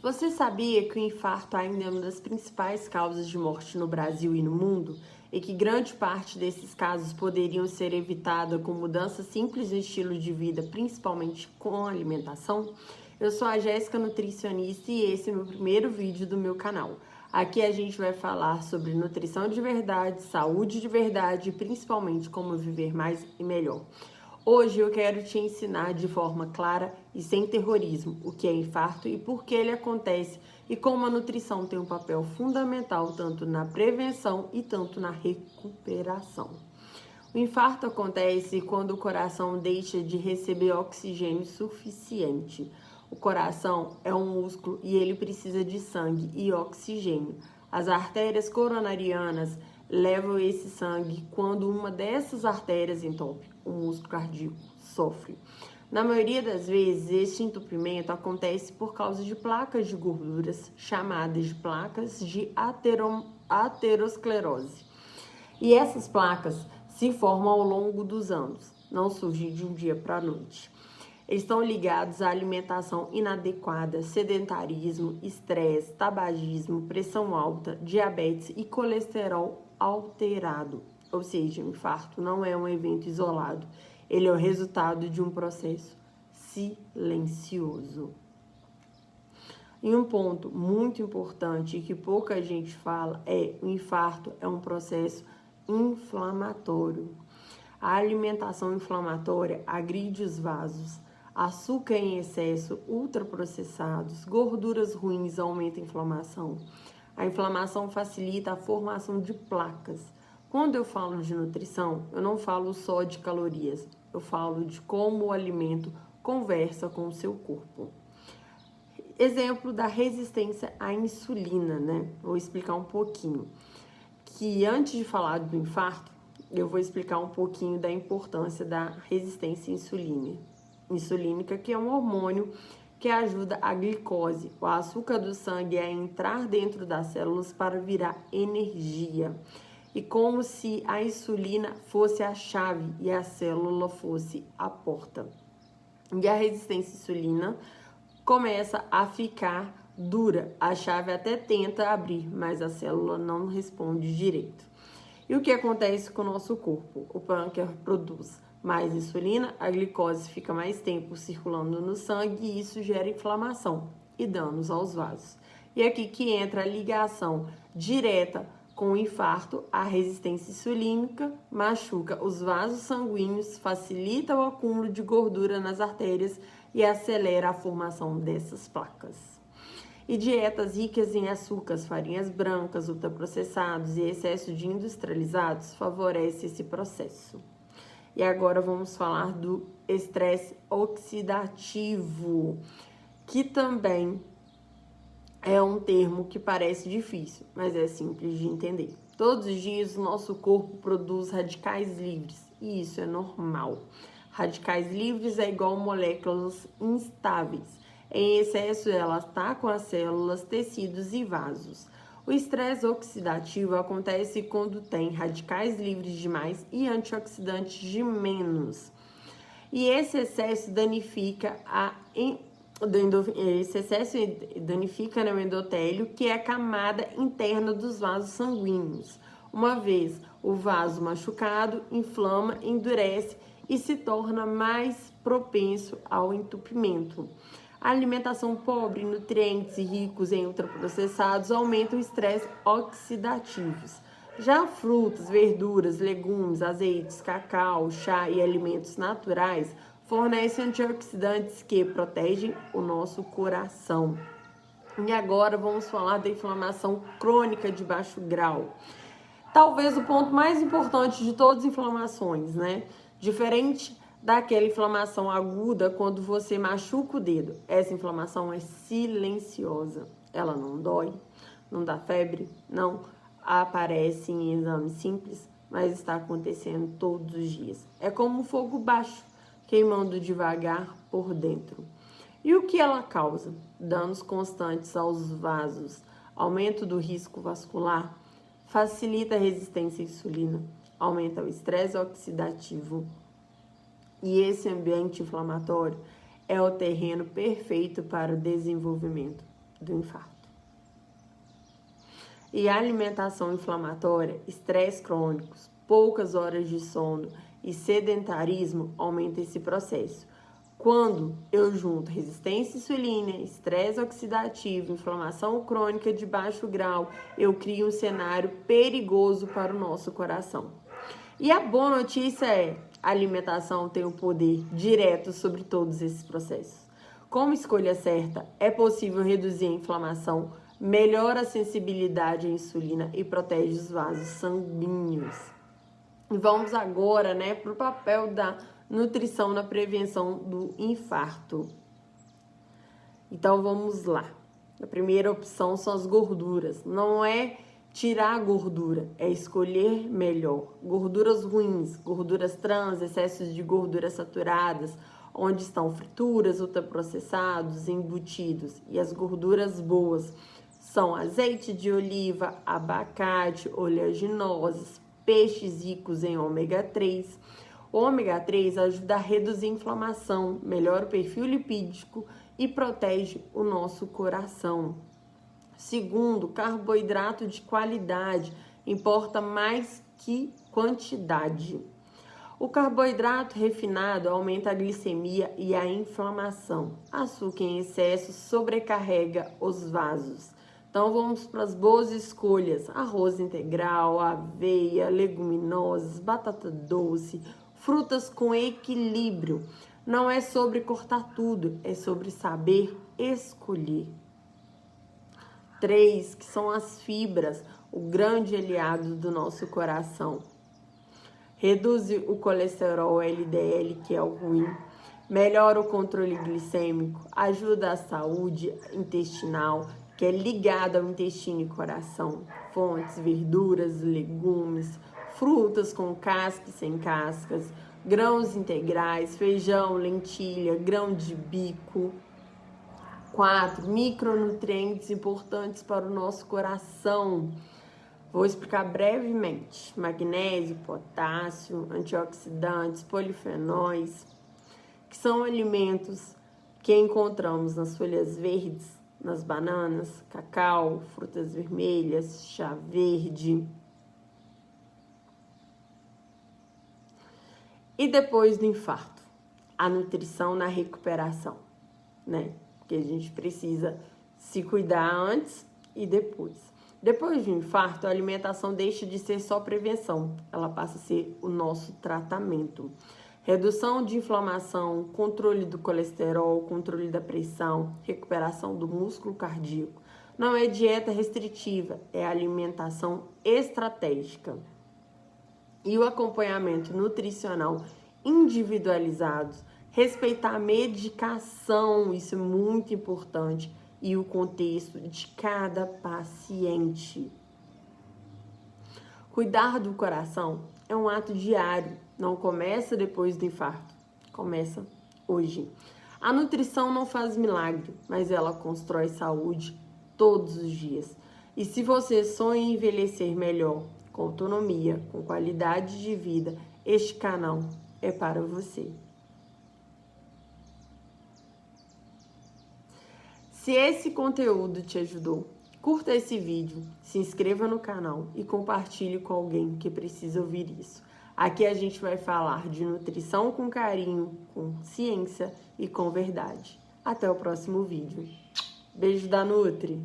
Você sabia que o infarto ainda é uma das principais causas de morte no Brasil e no mundo? E que grande parte desses casos poderiam ser evitados com mudanças simples no estilo de vida, principalmente com alimentação? Eu sou a Jéssica, nutricionista, e esse é o meu primeiro vídeo do meu canal. Aqui a gente vai falar sobre nutrição de verdade, saúde de verdade e principalmente como viver mais e melhor. Hoje eu quero te ensinar de forma clara e sem terrorismo o que é infarto e por que ele acontece e como a nutrição tem um papel fundamental tanto na prevenção e tanto na recuperação. O infarto acontece quando o coração deixa de receber oxigênio suficiente. O coração é um músculo e ele precisa de sangue e oxigênio. As artérias coronarianas levam esse sangue quando uma dessas artérias entope. O músculo cardíaco sofre. Na maioria das vezes, este entupimento acontece por causa de placas de gorduras, chamadas de placas de aterosclerose. E essas placas se formam ao longo dos anos, não surgem de um dia para a noite. Eles estão ligados à alimentação inadequada, sedentarismo, estresse, tabagismo, pressão alta, diabetes e colesterol alterado. Ou seja, o infarto não é um evento isolado, ele é o resultado de um processo silencioso. E um ponto muito importante que pouca gente fala é o infarto é um processo inflamatório. A alimentação inflamatória agride os vasos, açúcar em excesso, ultraprocessados, gorduras ruins aumentam a inflamação. A inflamação facilita a formação de placas. Quando eu falo de nutrição, eu não falo só de calorias, eu falo de como o alimento conversa com o seu corpo. Exemplo da resistência à insulina, né? Vou explicar um pouquinho. Que antes de falar do infarto, eu vou explicar um pouquinho da importância da resistência insulínica, que é um hormônio que ajuda a glicose, o açúcar do sangue, a entrar dentro das células para virar energia. E como se a insulina fosse a chave e a célula fosse a porta. E a resistência à insulina começa a ficar dura. A chave até tenta abrir, mas a célula não responde direito. E o que acontece com o nosso corpo? O pâncreas produz mais insulina, a glicose fica mais tempo circulando no sangue e isso gera inflamação e danos aos vasos. E aqui que entra a ligação direta com o infarto. A resistência insulínica machuca os vasos sanguíneos, facilita o acúmulo de gordura nas artérias e acelera a formação dessas placas. E dietas ricas em açúcares, farinhas brancas, ultraprocessados e excesso de industrializados favorece esse processo. E agora vamos falar do estresse oxidativo, que também é um termo que parece difícil, mas é simples de entender. Todos os dias o nosso corpo produz radicais livres e isso é normal. Radicais livres é igual moléculas instáveis. Em excesso, ela atacam as células, tecidos e vasos. O estresse oxidativo acontece quando tem radicais livres demais e antioxidantes de menos. E esse excesso danifica o endotélio, que é a camada interna dos vasos sanguíneos. Uma vez o vaso machucado, inflama, endurece e se torna mais propenso ao entupimento. A alimentação pobre em nutrientes e ricos em ultraprocessados aumenta o estresse oxidativo. Já frutas, verduras, legumes, azeites, cacau, chá e alimentos naturais fornecem antioxidantes que protegem o nosso coração. E agora vamos falar da inflamação crônica de baixo grau. Talvez o ponto mais importante de todas as inflamações, né? Diferente daquela inflamação aguda quando você machuca o dedo. Essa inflamação é silenciosa. Ela não dói, não dá febre, não aparece em exames simples, mas está acontecendo todos os dias. É como um fogo baixo, queimando devagar por dentro. E o que ela causa? Danos constantes aos vasos, aumento do risco vascular, facilita a resistência à insulina, aumenta o estresse oxidativo. E esse ambiente inflamatório é o terreno perfeito para o desenvolvimento do infarto. E a alimentação inflamatória, estresse crônicos, poucas horas de sono e sedentarismo aumenta esse processo. Quando eu junto resistência insulina, estresse oxidativo, inflamação crônica de baixo grau, eu crio um cenário perigoso para o nosso coração. E a boa notícia é, a alimentação tem o poder direto sobre todos esses processos. Com escolha certa, é possível reduzir a inflamação, melhora a sensibilidade à insulina e protege os vasos sanguíneos. E vamos agora, para o papel da nutrição na prevenção do infarto. Então, vamos lá. A primeira opção são as gorduras. Não é tirar a gordura, é escolher melhor. Gorduras ruins, gorduras trans, excessos de gorduras saturadas, onde estão frituras, ultraprocessados, embutidos. E as gorduras boas são azeite de oliva, abacate, oleaginosas, peixes ricos em ômega 3. O ômega 3 ajuda a reduzir a inflamação, melhora o perfil lipídico e protege o nosso coração. Segundo, carboidrato de qualidade importa mais que quantidade. O carboidrato refinado aumenta a glicemia e a inflamação. Açúcar em excesso sobrecarrega os vasos. Então, vamos para as boas escolhas. Arroz integral, aveia, leguminosas, batata doce, frutas com equilíbrio. Não é sobre cortar tudo, é sobre saber escolher. 3, que são as fibras, o grande aliado do nosso coração. Reduz o colesterol LDL, que é o ruim. Melhora o controle glicêmico, ajuda a saúde intestinal, que é ligada ao intestino e coração. Fontes, verduras, legumes, frutas com casca e sem cascas, grãos integrais, feijão, lentilha, grão de bico. 4, micronutrientes importantes para o nosso coração. Vou explicar brevemente. Magnésio, potássio, antioxidantes, polifenóis, que são alimentos que encontramos nas folhas verdes, nas bananas, cacau, frutas vermelhas, chá verde. E depois do infarto, a nutrição na recuperação, Porque a gente precisa se cuidar antes e depois. Depois do infarto, a alimentação deixa de ser só prevenção, ela passa a ser o nosso tratamento. Redução de inflamação, controle do colesterol, controle da pressão, recuperação do músculo cardíaco. Não é dieta restritiva, é alimentação estratégica. E o acompanhamento nutricional individualizado, respeitar a medicação, isso é muito importante, e o contexto de cada paciente. Cuidar do coração é um ato diário, não começa depois do infarto, começa hoje. A nutrição não faz milagre, mas ela constrói saúde todos os dias. E se você sonha em envelhecer melhor, com autonomia, com qualidade de vida, este canal é para você. Se esse conteúdo te ajudou, curta esse vídeo, se inscreva no canal e compartilhe com alguém que precisa ouvir isso. Aqui a gente vai falar de nutrição com carinho, com ciência e com verdade. Até o próximo vídeo. Beijo da Nutri!